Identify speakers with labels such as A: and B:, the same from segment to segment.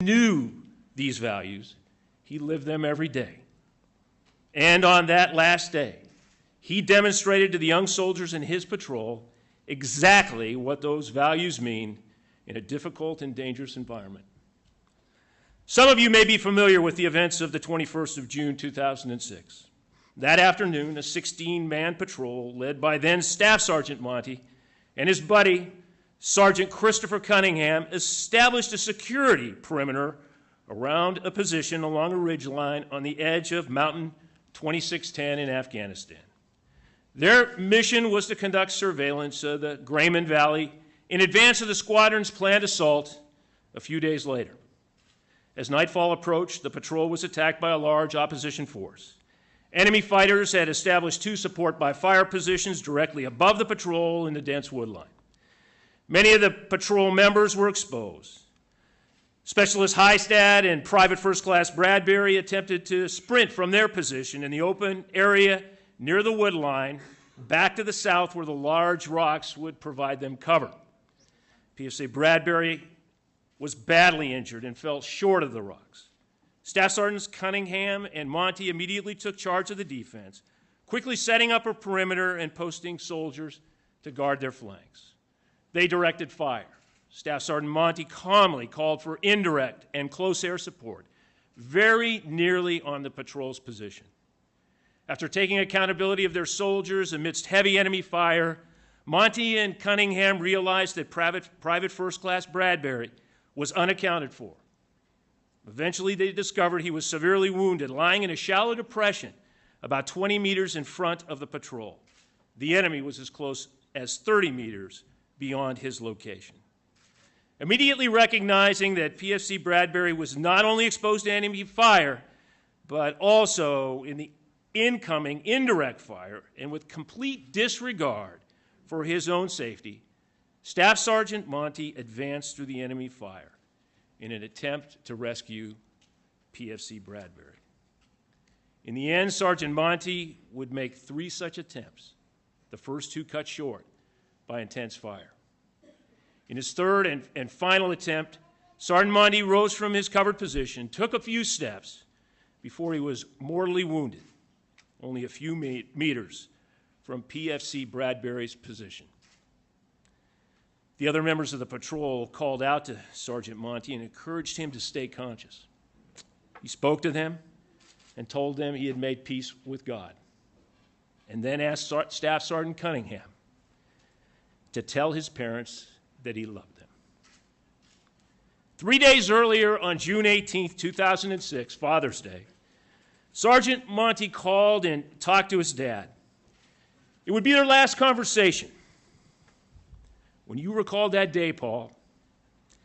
A: knew these values, he lived them every day. And on that last day, he demonstrated to the young soldiers in his patrol exactly what those values mean in a difficult and dangerous environment. Some of you may be familiar with the events of the 21st of June, 2006. That afternoon, a 16-man patrol led by then Staff Sergeant Monti and his buddy, Sergeant Christopher Cunningham, established a security perimeter around a position along a ridgeline on the edge of Mountain 2610 in Afghanistan. Their mission was to conduct surveillance of the Grayman Valley in advance of the squadron's planned assault a few days later. As nightfall approached, the patrol was attacked by a large opposition force. Enemy fighters had established two support-by-fire positions directly above the patrol in the dense woodline. Many of the patrol members were exposed. Specialist Hystad and Private First Class Bradbury attempted to sprint from their position in the open area near the wood line back to the south where the large rocks would provide them cover. PFC Bradbury was badly injured and fell short of the rocks. Staff Sergeants Cunningham and Monti immediately took charge of the defense, quickly setting up a perimeter and posting soldiers to guard their flanks. They directed fire. Staff Sergeant Monti calmly called for indirect and close air support, very nearly on the patrol's position. After taking accountability of their soldiers amidst heavy enemy fire, Monti and Cunningham realized that Private First Class Bradbury was unaccounted for. Eventually, they discovered he was severely wounded, lying in a shallow depression about 20 meters in front of the patrol. The enemy was as close as 30 meters beyond his location. Immediately recognizing that PFC Bradbury was not only exposed to enemy fire, but also in the incoming indirect fire, and with complete disregard for his own safety, Staff Sergeant Monti advanced through the enemy fire in an attempt to rescue PFC Bradbury. In the end, Sergeant Monti would make 3 such attempts, the first 2 cut short by intense fire. In his third and final attempt, Sergeant Monti rose from his covered position, took a few steps before he was mortally wounded, only a few meters from PFC Bradbury's position. The other members of the patrol called out to Sergeant Monti and encouraged him to stay conscious. He spoke to them and told them he had made peace with God, and then asked Staff Sergeant Cunningham to tell his parents that he loved them. 3 days earlier, on June 18, 2006, Father's Day, Sergeant Monti called and talked to his dad. It would be their last conversation. When you recalled that day, Paul,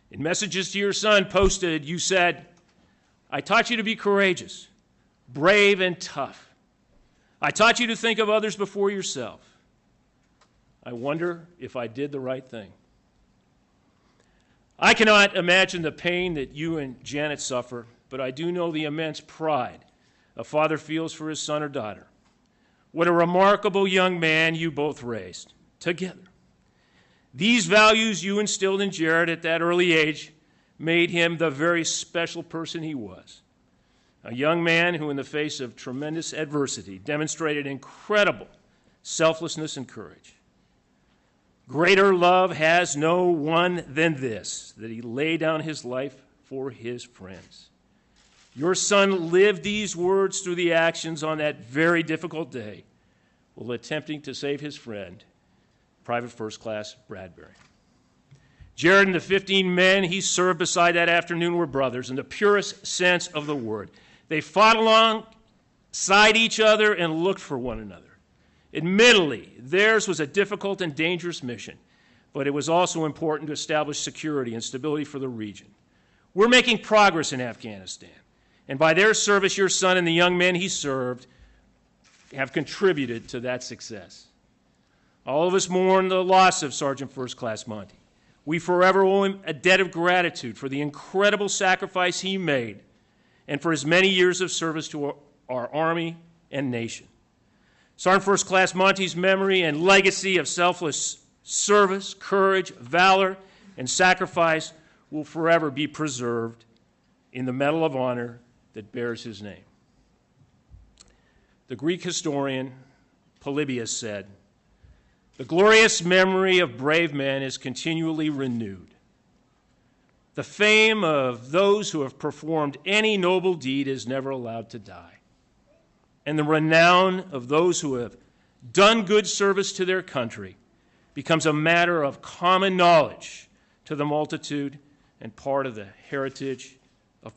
A: in messages to your son posted, you said, "I taught you to be courageous, brave, and tough. I taught you to think of others before yourself. I wonder if I did the right thing." I cannot imagine the pain that you and Janet suffer, but I do know the immense pride a father feels for his son or daughter. What a remarkable young man you both raised together. These values you instilled in Jared at that early age made him the very special person he was. A young man who, in the face of tremendous adversity, demonstrated incredible selflessness and courage. Greater love has no one than this, that he laid down his life for his friends. Your son lived these words through the actions on that very difficult day while attempting to save his friend, Private First Class Bradbury. Jared and the 15 men he served beside that afternoon were brothers in the purest sense of the word. They fought alongside each other and looked for one another. Admittedly, theirs was a difficult and dangerous mission, but it was also important to establish security and stability for the region. We're making progress in Afghanistan, and by their service, your son and the young men he served have contributed to that success. All of us mourn the loss of Sergeant First Class Monti. We forever owe him a debt of gratitude for the incredible sacrifice he made and for his many years of service to our Army and nation. Sergeant First Class Monti's memory and legacy of selfless service, courage, valor, and sacrifice will forever be preserved in the Medal of Honor that bears his name. The Greek historian Polybius said, "The glorious memory of brave men is continually renewed. The fame of those who have performed any noble deed is never allowed to die. And the renown of those who have done good service to their country becomes a matter of common knowledge to the multitude and part of the heritage of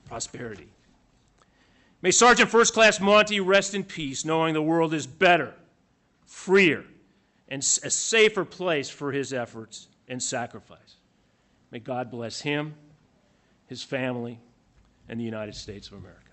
A: prosperity." May Sergeant First Class Monti rest in peace, knowing the world is better, freer, and a safer place for his efforts and sacrifice. May God bless him, his family, and the United States of America.